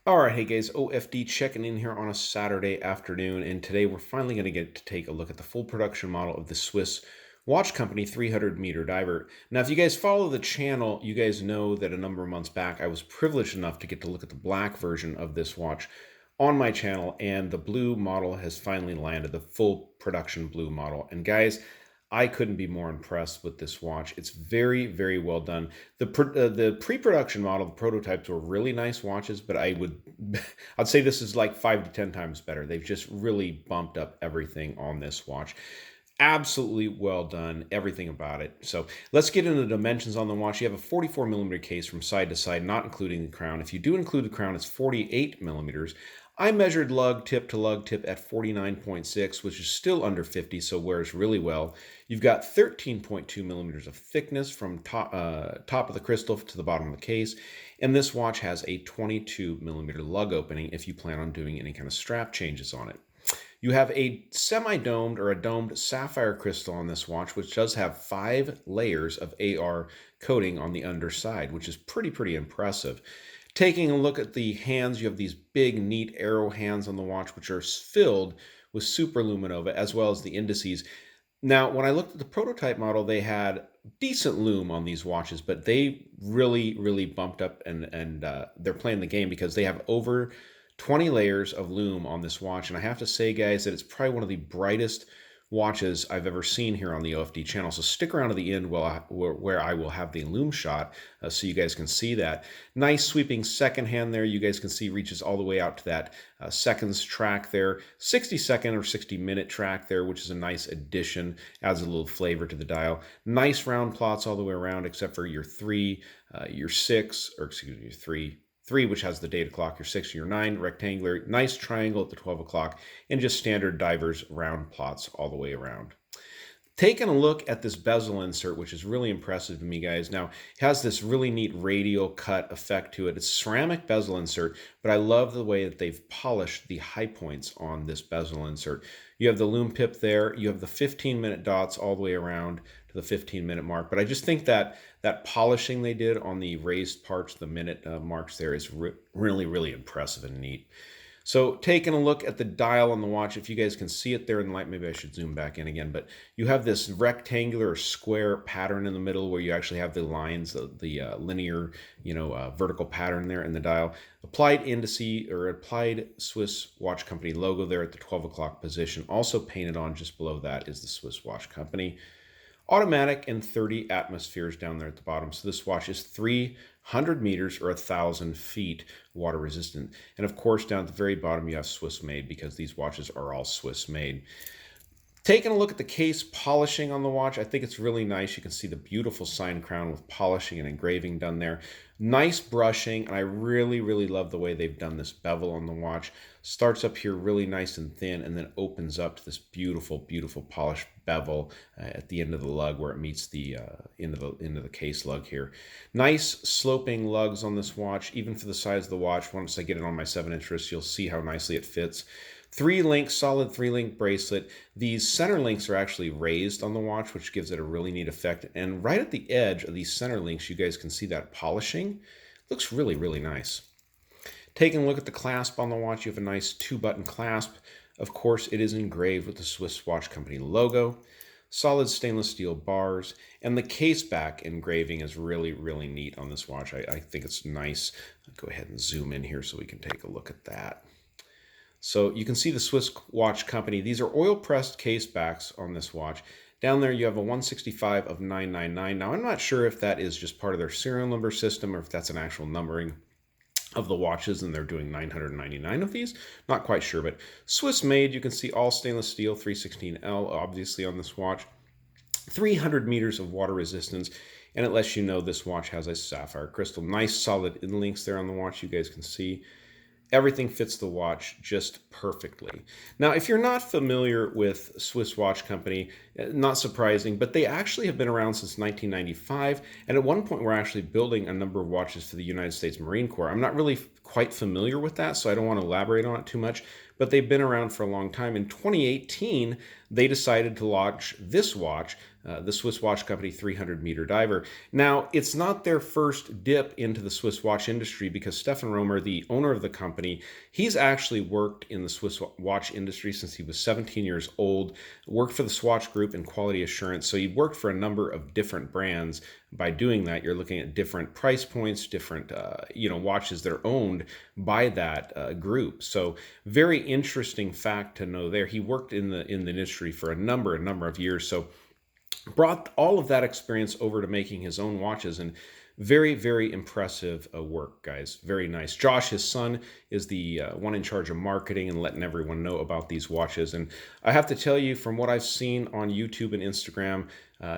All right, hey guys, OFD checking in here on a Saturday afternoon, and today we're finally going to get to take a look at the full production model of the Swiss watch company 300-meter diver. Now, if you guys follow the channel, you guys know that a number of months back I was privileged enough to get to look at the black version of this watch on my channel, and the blue model has finally landed, the full production blue model. And guys, I couldn't be more impressed with this watch. It's very, very well done. The pre-production model, the prototypes were really nice watches, but I'd say this is like 5 to 10 times better. They've just really bumped up everything on this watch. Absolutely well done, everything about it. So let's get into the dimensions on the watch. You have a 44 millimeter case from side to side, not including the crown. If you do include the crown, it's 48 millimeters. I measured lug tip to lug tip at 49.6, which is still under 50, so wears really well. You've got 13.2 millimeters of thickness from top of the crystal to the bottom of the case. And this watch has a 22 millimeter lug opening if you plan on doing any kind of strap changes on it. You have a semi-domed or a domed sapphire crystal on this watch, which does have 5 layers of AR coating on the underside, which is pretty impressive. Taking a look at the hands, you have these big, neat arrow hands on the watch, which are filled with Super-Luminova, as well as the indices. Now, when I looked at the prototype model, they had decent lume on these watches, but they really bumped up and they're playing the game because they have over 20 layers of lume on this watch. And I have to say, guys, that it's probably one of the brightest watches I've ever seen here on the OFD channel. So stick around to the end where I will have the Lume Shot so you guys can see that. Nice sweeping second hand there. You guys can see reaches all the way out to that seconds track there. 60-second or 60-minute track there, which is a nice addition. Adds a little flavor to the dial. Nice round plots all the way around except for your 3, your 6, or excuse me, your 3, which has the data clock, your 6, your 9, rectangular, nice triangle at the 12 o'clock, and just standard divers round plots all the way around. Taking a look at this bezel insert, which is really impressive to me, guys. Now, it has this really neat radial cut effect to it. It's ceramic bezel insert, but I love the way that they've polished the high points on this bezel insert. You have the lume pip there. You have the 15-minute dots all the way around to the 15-minute mark. But I just think that polishing they did on the raised parts, the minute marks there, is really impressive and neat. So taking a look at the dial on the watch, if you guys can see it there in the light, maybe I should zoom back in again, but you have this rectangular or square pattern in the middle where you actually have the lines, the linear, vertical pattern there in the dial. Applied indice or applied Swiss Watch Company logo there at the 12 o'clock position. Also painted on just below that is the Swiss Watch Company. Automatic and 30 atmospheres down there at the bottom. So this watch is 300 meters or 1,000 feet water resistant. And of course, down at the very bottom, you have Swiss made because these watches are all Swiss made. Taking a look at the case polishing on the watch, I think it's really nice. You can see the beautiful sign crown with polishing and engraving done there. Nice brushing, and I really love the way they've done this bevel on the watch. Starts up here really nice and thin, and then opens up to this beautiful polished bevel at the end of the lug where it meets the end of the case lug here. Nice sloping lugs on this watch, even for the size of the watch. Once I get it on my 7-inch wrist, you'll see how nicely it fits. 3-link, solid 3-link bracelet. These center links are actually raised on the watch, which gives it a really neat effect. And right at the edge of these center links, you guys can see that polishing. Looks really nice. Taking a look at the clasp on the watch, you have a nice 2-button clasp. Of course, it is engraved with the Swiss Watch Company logo. Solid stainless steel bars, and the case back engraving is really neat on this watch. I think it's nice. I'll go ahead and zoom in here so we can take a look at that. So you can see the Swiss Watch Company. These are oil-pressed case backs on this watch. Down there you have a 165 of 999. Now I'm not sure if that is just part of their serial number system or if that's an actual numbering of the watches and they're doing 999 of these. Not quite sure, but Swiss made. You can see all stainless steel 316L obviously on this watch. 300 meters of water resistance, and it lets you know this watch has a sapphire crystal. Nice solid inlinks there on the watch, you guys can see. Everything fits the watch just perfectly. Now, if you're not familiar with Swiss Watch Company, not surprising, but they actually have been around since 1995, and at one point were actually building a number of watches for the United States Marine Corps. I'm not really quite familiar with that, so I don't want to elaborate on it too much, but they've been around for a long time. In 2018, they decided to launch this watch, the Swiss watch company 300-meter diver. Now, it's not their first dip into the Swiss watch industry, because Stefan Roemer, the owner of the company, he's actually worked in the Swiss watch industry since he was 17 years old, worked for the Swatch Group in quality assurance. So he worked for a number of different brands. By doing that, you're looking at different price points, different watches that are owned by that group. So very interesting fact to know there. He worked in the industry for a number of years. So brought all of that experience over to making his own watches, and very, very impressive work, guys. Very nice. Josh, his son, is the one in charge of marketing and letting everyone know about these watches. And I have to tell you, from what I've seen on YouTube and Instagram,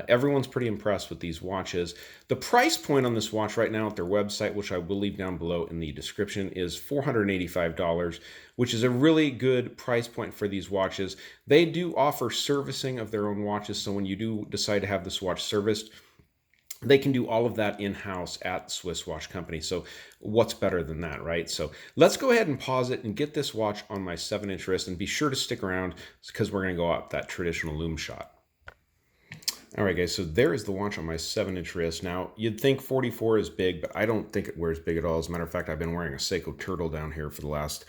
everyone's pretty impressed with these watches. The price point on this watch right now at their website, which I will leave down below in the description, is $485, which is a really good price point for these watches. They do offer servicing of their own watches, so when you do decide to have this watch serviced, they can do all of that in-house at the Swiss Watch Company. So what's better than that, right? So let's go ahead and pause it and get this watch on my 7-inch wrist, and be sure to stick around because we're going to go up that traditional Lume Shot. All right, guys, so there is the watch on my 7-inch wrist. Now, you'd think 44 is big, but I don't think it wears big at all. As a matter of fact, I've been wearing a Seiko Turtle down here for the last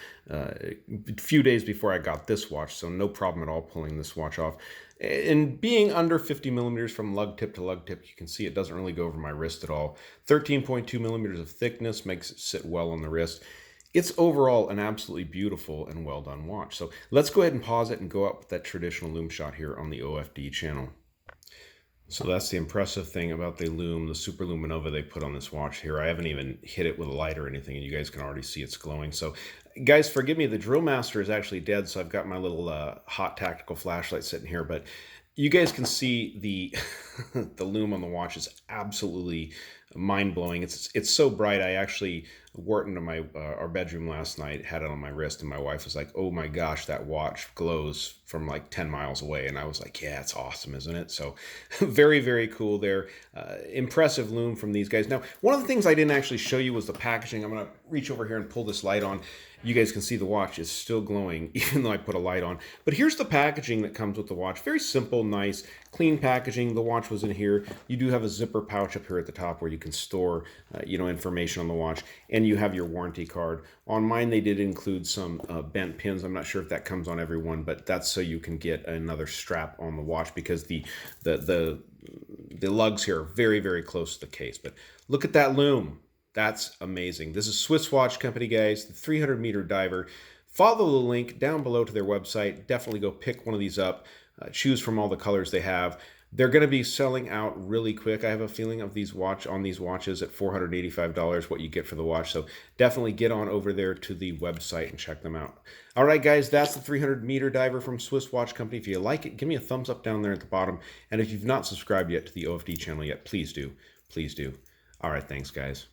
few days before I got this watch, so no problem at all pulling this watch off. And being under 50 millimeters from lug tip to lug tip, you can see it doesn't really go over my wrist at all. 13.2 millimeters of thickness makes it sit well on the wrist. It's overall an absolutely beautiful and well done watch. So let's go ahead and pause it and go up with that traditional Lume Shot here on the OFD channel. So that's the impressive thing about the Lume, the Super-Luminova they put on this watch here. I haven't even hit it with a light or anything, and you guys can already see it's glowing. So guys, forgive me, the drill master is actually dead, so I've got my little hot tactical flashlight sitting here, but you guys can see the the lume on the watch is absolutely mind-blowing. It's so bright. I actually wore it into my our bedroom last night, had it on my wrist, and my wife was like, "Oh my gosh, that watch glows from like 10 miles away." And I was like, "Yeah, it's awesome, isn't it?" So very, very cool there. Impressive lume from these guys. Now, one of the things I didn't actually show you was the packaging. I'm going to reach over here and pull this light on. You guys can see the watch is still glowing, even though I put a light on. But here's the packaging that comes with the watch. Very simple, nice, clean packaging. The watch was in here. You do have a zipper pouch up here at the top where you can store, information on the watch. And you have your warranty card. On mine, they did include some bent pins. I'm not sure if that comes on every one, but that's so you can get another strap on the watch, because the lugs here are very, very close to the case. But look at that lume. That's amazing. This is Swiss Watch Company, guys, the 300-meter diver. Follow the link down below to their website. Definitely go pick one of these up. Choose from all the colors they have. They're going to be selling out really quick. I have a feeling of these watches at $485, what you get for the watch. So definitely get on over there to the website and check them out. All right, guys, that's the 300-meter diver from Swiss Watch Company. If you like it, give me a thumbs up down there at the bottom. And if you've not subscribed yet to the OFD channel yet, please do. Please do. All right, thanks, guys.